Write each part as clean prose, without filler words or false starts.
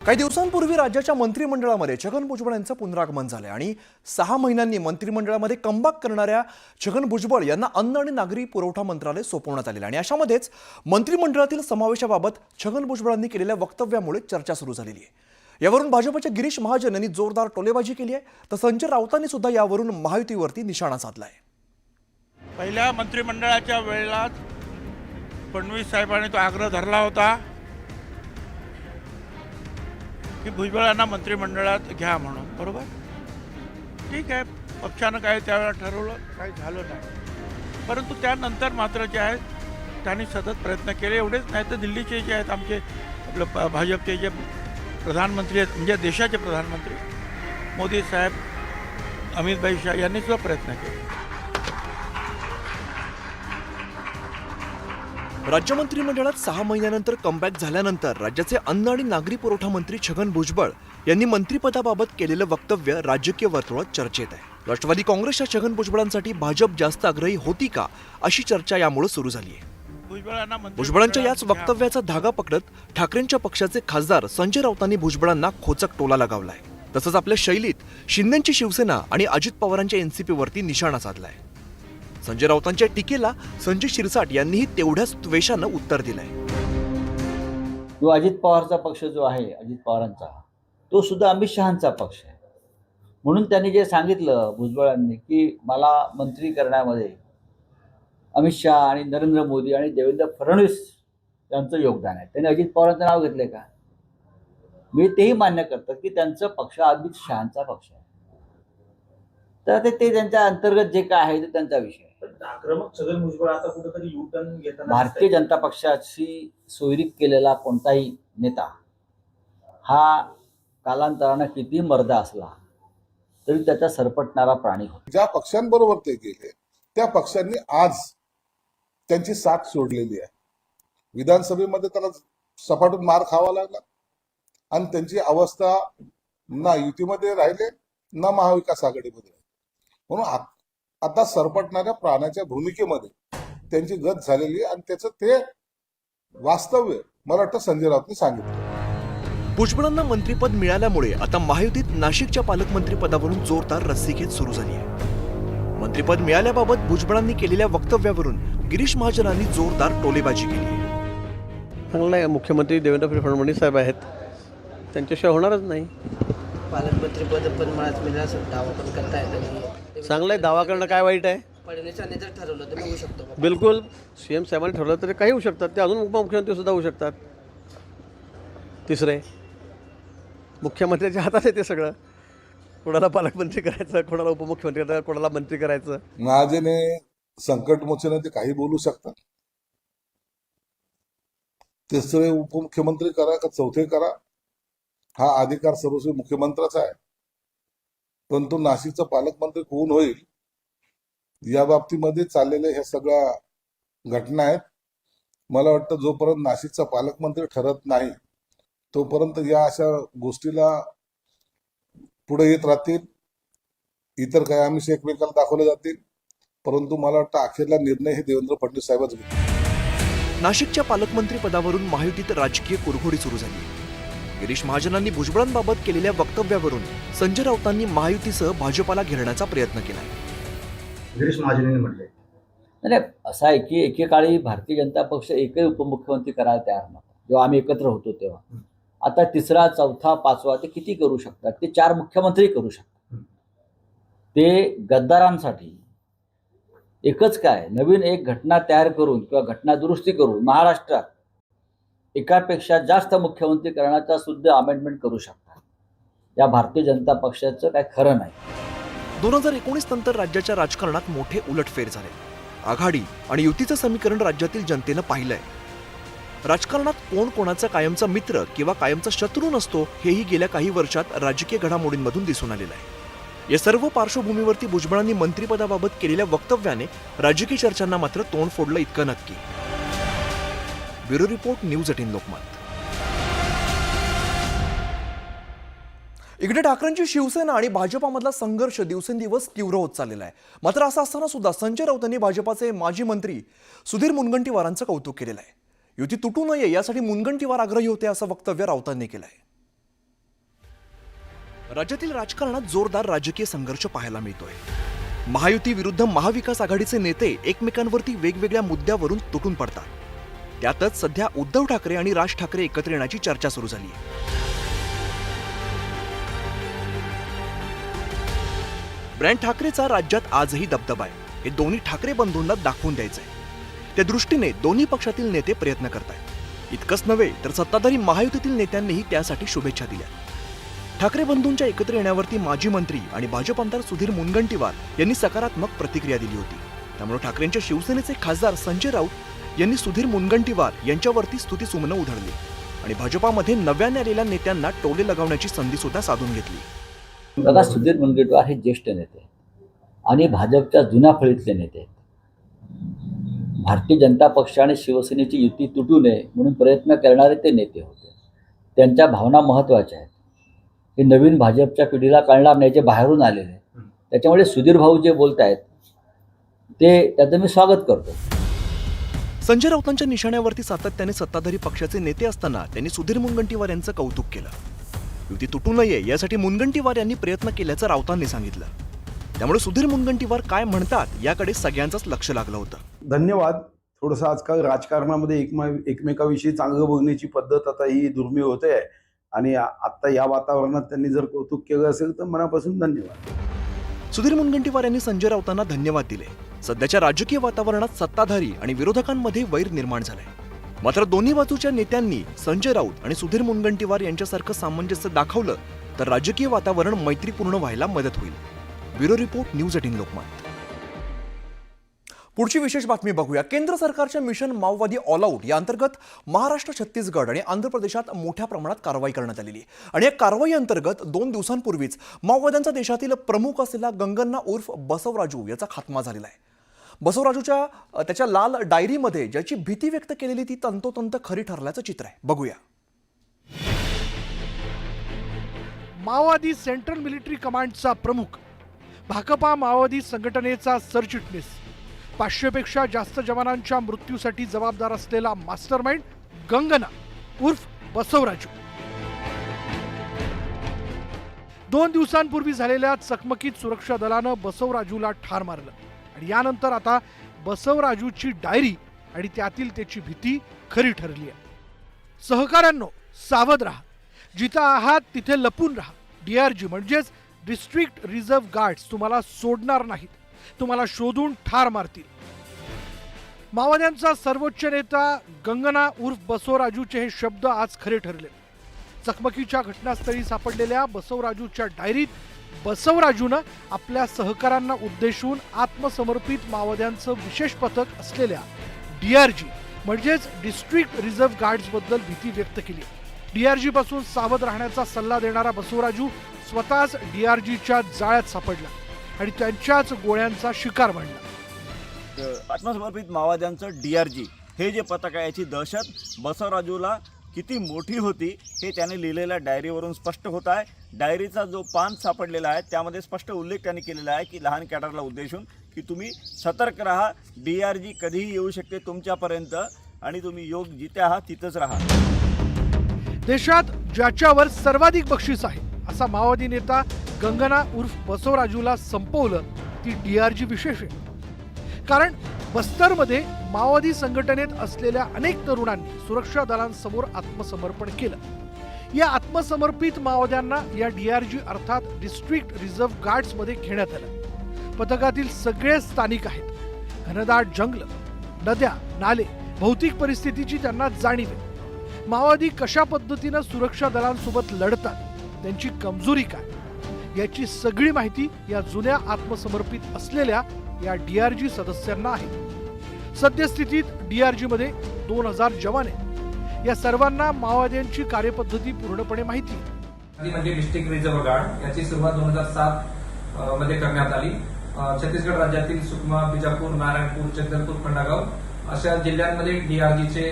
काही दिवसांपूर्वी राज्याच्या मंत्रिमंडळामध्ये छगन भुजबळ यांचं पुनरागमन झालं आणि 6 महिन्यांनी मंत्रिमंडळामध्ये कमबॅक करणाऱ्या छगन भुजबळ यांना अन्न आणि नागरी पुरवठा मंत्रालय सोपवण्यात आलेलं आणि अशामध्येच मंत्रिमंडळातील समावेशाबाबत छगन भुजबळांनी केलेल्या वक्तव्यामुळे चर्चा सुरू झालेली आहे। यावरून भाजपचे गिरीश महाजन यांनी जोरदार टोलेबाजी केली आहे, तर संजय राऊतांनी सुद्धा यावरून महायुतीवरती निशाणा साधलाय। पहिल्या मंत्रिमंडळाच्या वेळेला फडणवीस साहेबांनी तो आग्रह धरला होता की भुजबळांना मंत्रिमंडळात घ्या म्हणून, बरोबर? ठीक आहे, पक्षानं काय त्यावेळेला ठरवलं, काही झालं नाही। परंतु त्यानंतर मात्र जे आहे त्यांनी सतत प्रयत्न केले। एवढेच नाही तर दिल्लीचे जे आहेत आमचे आपलं भाजपचे जे प्रधानमंत्री आहेत, म्हणजे देशाचे प्रधानमंत्री मोदी साहेब, अमित भाई शाह यांनी सुद्धा प्रयत्न केले। राज्य मंत्रिमंडळात 6 महिन्यानंतर कमबॅक झाल्यानंतर राज्याचे अन्न आणि नागरी पुरवठा मंत्री छगन भुजबळ यांनी मंत्रिपदाबाबत केलेलं वक्तव्य राजकीय वर्तुळात चर्चेत आहे। राष्ट्रवादी काँग्रेसच्या छगन भुजबळांसाठी भाजप जास्त आग्रही होती का, अशी चर्चा यामुळे सुरू झाली आहे। भुजबळांच्या याच वक्तव्याचा धागा पकडत ठाकरेंच्या पक्षाचे खासदार संजय राऊतांनी भुजबळांना खोचक टोला लगावलाय। तसंच आपल्या शैलीत शिंदेची शिवसेना आणि अजित पवारांच्या एनसीपीवरती निशाणा साधलाय। संजय राऊतांच्या टीकेला संजय शिरसाट यांनीही तेवढ्याच द्वेषानं उत्तर दिलंय। जो अजित पवारचा पक्ष जो आहे, अजित पवारांचा, तो सुद्धा अमित शहांचा पक्ष आहे। म्हणून त्यांनी जे सांगितलं भुजबळांनी की मला मंत्री करण्यामध्ये अमित शहा आणि नरेंद्र मोदी आणि देवेंद्र फडणवीस यांचं योगदान आहे, त्यांनी अजित पवारांचं नाव घेतलंय का? मी तेही मान्य करतो की त्यांचा पक्ष अमित शहांचा पक्ष आहे, तर ते त्यांच्या अंतर्गत जे काय आहे ते त्यांचा विषय आहे। आक्रमक छगन भुजबळ आता कुठेतरी युटर्न घेताना भारतीय जनता पक्षाशी सोयरीक केलेला कोणताही नेता हा कालांतरानं किती मर्द असला तरी त्याचा सरपटणारा प्राणी होता। ज्या पक्षांबरोबर ते गेले त्या पक्षांनी आज त्यांची साथ सोडलेली आहे। विधानसभेमध्ये त्याला सपाटून मार खावा लागला आणि त्यांची अवस्था ना युतीमध्ये राहिले ना महाविकास आघाडीमध्ये, म्हणून आता सरपटणाऱ्या प्राण्याच्या भूमिकेमध्ये त्यांची गत झालेली आहे आणि त्याचं ते वास्तव्य मला वाटतं संजय राऊतांनी सांगितलं। भुजबळांना मंत्रिपद मिळाल्यामुळे आता महायुतीत नाशिकच्या पालकमंत्रीपदावरून जोरदार रस्सीखेच सुरू झाली आहे। मंत्रिपद मिळाल्याबाबत भुजबळांनी केलेल्या वक्तव्यावरून गिरीश महाजनांनी जोरदार टोलेबाजी केली आहे। चांगलं आहे, मुख्यमंत्री देवेंद्र फडणवीस साहेब आहेत, त्यांच्याशिवाय होणारच नाही। पालकमंत्रीपद पण मलाच मिळालं असं दावा पण करता येतं। चांगलं आहे, दावा करणं काय वाईट आहे? फडणवीसांनी जर ठरवलं तर होऊ शकतो। बिलकुल, सीएम साहेबांनी ठरवलं तरी काही होऊ शकतात, ते अजून उपमुख्यमंत्री सुद्धा होऊ शकतात। तिसरे मुख्यमंत्र्याच्या हातात आहे ते सगळं, कोणाला पालकमंत्री करायचं, कोणाला उपमुख्यमंत्री करायचं, कोणाला मंत्री करायचं। महाजने संकटमोचने ते काही बोलू शकतात, तिसरे उपमुख्यमंत्री करा का चौथे करा, हा अधिकार सर्वस्वी मुख्यमंत्र्याचा आहे। परंतु नाशिकचा पालकमंत्री कोण होईल या बाबतीमध्ये चाललेल्या ह्या सगळ्या घटना आहेत। मला वाटतं जोपर्यंत नाशिकचा पालकमंत्री ठरत नाही तोपर्यंत या अशा गोष्टीला पुढे येत राहतील, इतर काही आमिष एकमेकाला दाखवले जातील, परंतु मला वाटतं अखेरला निर्णय हे देवेंद्र फडणवीस साहेबच घेतील। नाशिकच्या पालकमंत्री पदावरून महायुतीत राजकीय कुरघोडी सुरू झाली। गिरीश महाजनांनी भुजबळांबाबत केलेल्या वक्तव्यावरून संजय राऊतांनी महायुतीसह भाजपला घेरण्याचा प्रयत्न केलाय। गिरीश महाजनांनी म्हटलंय नाही, असं आहे की एकेकाळी भारतीय जनता पक्ष एकही उपमुख्यमंत्री करायला तयार नव्हता जेव्हा आम्ही एकत्र होतो तेव्हा। आता तिसरा, चौथा, पाचवा ते किती करू शकतात? ते 4 मुख्यमंत्री करू शकतात। ते गद्दारांसाठी एकच काय, नवीन एक घटना तयार करून किंवा घटना दुरुस्ती करून महाराष्ट्रात एकापेक्षा जास्त मुख्यमंत्री करण्याचा सुद्धा अमेंडमेंट करू शकतात। या भारतीय जनता पक्षाचं काय खरं नाही। 2019 नंतर राज्याच्या राजकारणात मोठे उलटफेर झाले। आघाडी आणि युतीचं समीकरण राज्यातील जनतेनं पाहिलंय। राजकारणात कोण कोणाचा कायमचा मित्र किंवा कायमचा शत्रू नसतो हेही गेल्या काही वर्षात राजकीय घडामोडींमधून दिसून आलेलं आहे। या सर्व पार्श्वभूमीवरती भुजबळांनी मंत्रिपदाबाबत केलेल्या वक्तव्याने राजकीय चर्चांना मात्र तोंड फोडलं इतकं नक्की। Bureau report, news 18 Lokmat. इकडे ठाकरेंची शिवसेना आणि भाजपामधला संघर्ष दिवसेंदिवस तीव्र होत चाललेला आहे। मात्र असं असताना सुद्धा संजय राऊतांनी भाजपाचे माजी मंत्री सुधीर मुनगंटीवारांचं कौतुक केलेलं आहे। युती तुटू नये यासाठी मुनगंटीवार आग्रही होते असं वक्तव्य राऊतांनी केलंय। राज्यातील राजकारणात जोरदार राजकीय संघर्ष पाहायला मिळतोय. महायुती विरुद्ध महाविकास आघाडीचे नेते एकमेकांवरती वेगवेगळ्या मुद्द्यावरून तुटून पडतात. त्यातच सध्या उद्धव ठाकरे आणि राज ठाकरे एकत्र येण्याची चर्चा सुरू झाली आहे. ब्रँड ठाकरेचा राज्यात आजही दबदबा आहे. हे दोन्ही ठाकरे बंधूंना दाखवून द्यायचंय. त्या दृष्टीने दोन्ही पक्षातील नेते प्रयत्न करतायत. इतकंच नव्हे तर सत्ताधारी महायुतीतील नेत्यांनीही त्यासाठी शुभेच्छा दिल्या. ठाकरे बंधूंच्या एकत्र येण्यावरती माजी मंत्री आणि भाजप आमदार सुधीर मुनगंटीवार यांनी सकारात्मक प्रतिक्रिया दिली होती. त्यामुळे ठाकरेंच्या शिवसेनेचे खासदार संजय राऊत यांनी सुधीर मुनगंटीवार यांच्यावरती स्तुतीसुमनं उधळली आणि भाजपामध्ये नव्याने आलेल्या नेत्यांना टोले लगावण्याची संधी सुद्धा साधून घेतली. बघा, सुधीर मुनगंटीवार हे ज्येष्ठ नेते आहेत आणि भाजपच्या जुन्या फळीतले नेते आहेत. भारतीय जनता पक्ष आणि शिवसेनेची युती तुटू नये म्हणून प्रयत्न करणारे ते नेते होते. त्यांच्या भावना महत्त्वाच्या आहेत. हे नवीन भाजपच्या पिढीला कळणार नाही, जे बाहेरून आलेले. त्याच्यामुळे सुधीर भाऊ जे बोलत आहेत त्याचं मी स्वागत करतो. संजय राऊतांच्या निशाण्यावरती सातत्याने सत्ताधारी पक्षाचे नेते असताना त्यांनी सुधीर मुनगंटीवार यांचं कौतुक केलं. युती तुटू नये यासाठी मुनगंटीवार यांनी प्रयत्न केल्याचं राऊतांनी सांगितलं. त्यामुळे सुधीर मुनगंटीवार काय म्हणतात याकडे सगळ्यांचंच लक्ष लागलं होतं. धन्यवाद. थोडंसं आजकाल राजकारणामध्ये एकमेकाविषयी चांगलं बोलण्याची पद्धत आता ही दुर्मिळ होते आहे आणि आता या वातावरणात त्यांनी जर कौतुक केलं असेल तर मनापासून धन्यवाद. सुधीर मुनगंटीवार यांनी संजय राऊतांना धन्यवाद दिले. सध्याच्या राजकीय वातावरणात सत्ताधारी आणि विरोधकांमध्ये वैर निर्माण झालंय. मात्र दोन्ही बाजूच्या नेत्यांनी संजय राऊत आणि सुधीर मुनगंटीवार यांच्यासारखं सामंजस्य दाखवलं तर राजकीय वातावरण मैत्रीपूर्ण व्हायला मदत होईल. Bureau report, news 18 Lokmat. पुढची विशेष बातमी बघूया. केंद्र सरकारच्या मिशन माओवादी ऑल आउट या अंतर्गत महाराष्ट्र, छत्तीसगड आणि आंध्र प्रदेशात मोठ्या प्रमाणात कारवाई करण्यात आलेली आणि या कारवाई अंतर्गत 2 दिवसांपूर्वीच माओवाद्यांचा देशातील प्रमुख असलेला गंगन्ना उर्फ बसवराजू याचा खात्मा झालेला आहे. बसवराजूच्या त्याच्या लाल डायरीमध्ये ज्याची भीती व्यक्त केलेली ती तंतोतंत खरी ठरल्याचं चित्र आहे. बघूया. माओवादी सेंट्रल मिलिटरी कमांडचा प्रमुख, भाकपा माओवादी संघटनेचा सरचिटणीस, 500 पेक्षा जास्त जवानांच्या मृत्यूसाठी जबाबदार असलेला मास्टरमाइंड गंगना उर्फ बसवराजू. 2 दिवसांपूर्वी झालेल्या चकमकीत सुरक्षा दलानं बसवराजूला ठार मारलं आणि यानंतर आता बसवराजूची डायरी आणि त्यातील त्याची भीती खरी ठरली आहे. सहकाऱ्यांनो, सावध राहा. जिथं आहात तिथे लपून राहा. DRG म्हणजेच डिस्ट्रिक्ट रिझर्व्ह गार्ड्स तुम्हाला सोडणार नाहीत. तुम्हाला शोधून ठार मारतील. माओवाद्यांचा सर्वोच्च नेता गंगना उर्फ बसवराजूचे हे शब्द आज खरे ठरले. चकमकीच्या घटनास्थळी सापडलेल्या बसवराजूच्या डायरीत बसवराजूनं आपल्या सहकाऱ्यांना उद्देशून आत्मसमर्पित माओवाद्यांचं विशेष पथक असलेल्या DRG म्हणजेच डिस्ट्रिक्ट रिझर्व्ह गार्ड्सबद्दल भीती व्यक्त केली. DRG पासून सावध राहण्याचा सल्ला देणारा बसवराजू स्वतःच DRGच्या जाळ्यात सापडला आणि त्यांच्याच गोळ्यांचा शिकार बनला. आत्मसमर्पित माओवाद्यांचं DRG हे जे पथक आहे याची दहशत बसवराजूला किती मोठी होती हे त्याने लिहिलेल्या डायरीवरून स्पष्ट होत आहे. डायरीचा जो पान सापडलेला आहे त्यामध्ये स्पष्ट उल्लेख त्यांनी केलेला आहे की लहान कॅडरला उद्देशून की तुम्ही सतर्क राहा. DRG कधीही येऊ शकते तुमच्यापर्यंत आणि तुम्ही योग्य जिथे आहात तिथंच राहा. देशात ज्याच्यावर सर्वाधिक बक्षीस आहे असा माओवादी नेता गंगना उर्फ बसवराजूला संपवलं ती DRG विशेष आहे. कारण बस्तरमध्ये माओवादी संघटनेत असलेल्या अनेक तरुणांनी सुरक्षा दलांसमोर आत्मसमर्पण केलं. या आत्मसमर्पित माओवाद्यांना या DRG अर्थात डिस्ट्रिक्ट रिझर्व्ह गार्ड्समध्ये घेण्यात आलं. पथकातील सगळे स्थानिक आहेत. घनदाट जंगल, नद्या, नाले, भौतिक परिस्थितीची त्यांना जाणीव आहे. माओवादी कशा पद्धतीनं सुरक्षा दलांसोबत लढतात, त्यांची कमजोरी काय, याची सगळी माहिती या जुन्या आत्मसमर्पित असलेल्या या DRG सदस्यांना आहे. सद्यस्थितीत DRG मध्ये 2000 जवान आहेत. या सर्वांना माओवाद्यांची कार्यपद्धती पूर्णपणे माहिती आहे. म्हणजे डिस्ट्रिक्ट रिझर्व्ह गार्ड याची सुरुवात 2007 मध्ये करण्यात आली. छत्तीसगड राज्यातील सुकमा, बिजापूर, नारायणपूर, चंद्रपूर, खंडागाव अशा जिल्ह्यांमध्ये DRGचे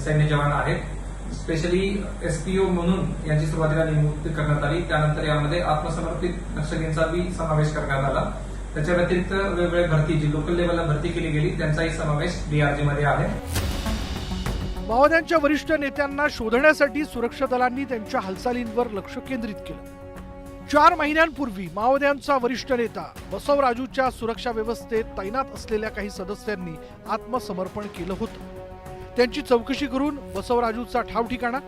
सैन्य जवान आहेत. स्पेशली SPO म्हणून यांची सुरुवातीला नियुक्ती करण्यात आली. त्यानंतर यामध्ये आत्मसमर्पित नक्षलींचा बी समावेश करण्यात आला. त्याच्या व्यतिरिक्त वेगवेगळ्या भरती जी लोकल लेवलला भरती केली गेली त्यांचाही समावेश DRG मध्ये आहे. माओवाद्यांच्या वरिष्ठ नेत्यांना शोधण्यासाठी सुरक्षा दलांनी त्यांच्या हालचालींवर लक्ष केंद्रित केलं. 4 महिन्यांपूर्वी माओवाद्यांचा वरिष्ठ नेता बसवराजूच्या सुरक्षा व्यवस्थेत तैनात असलेल्या काही सदस्यांनी आत्मसमर्पण केलं होतं. त्यांची चौकशी करून बसवराजूचा ठाव ठिकाणा,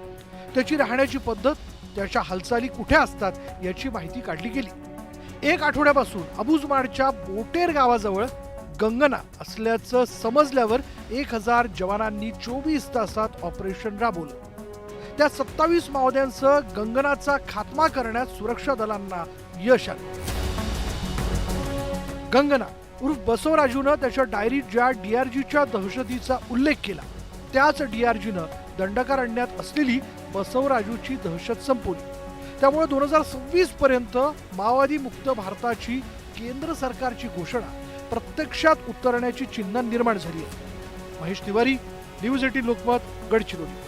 त्याची राहण्याची पद्धत, त्याच्या हालचाली कुठे असतात याची माहिती काढली गेली. 1 आठवड्यापासून अबुजमाडच्या बोटेर गावाजवळ गंगना असल्याचं समजल्यावर 1000 जवानांनी 24 तासात ऑपरेशन राबवलं. त्या 27 माओवाद्यांसह गंगनाचा खात्मा करण्यात सुरक्षा दलांना यश आलं. गंगना उर्फ बसवराजूनं त्याच्या डायरीत ज्या डीआरजीच्या दहशतीचा उल्लेख केला त्याच डीआरजीनं दंडकारण्यात असलेली बसवराजूची दहशत संपवली. त्यामुळे 2026 पर्यंत माओवादी मुक्त भारताची केंद्र सरकारची घोषणा प्रत्यक्षात उतरण्याची चिन्ह निर्माण झाली आहे. महेश तिवारी, न्यूज 18 लोकमत, गडचिरोली.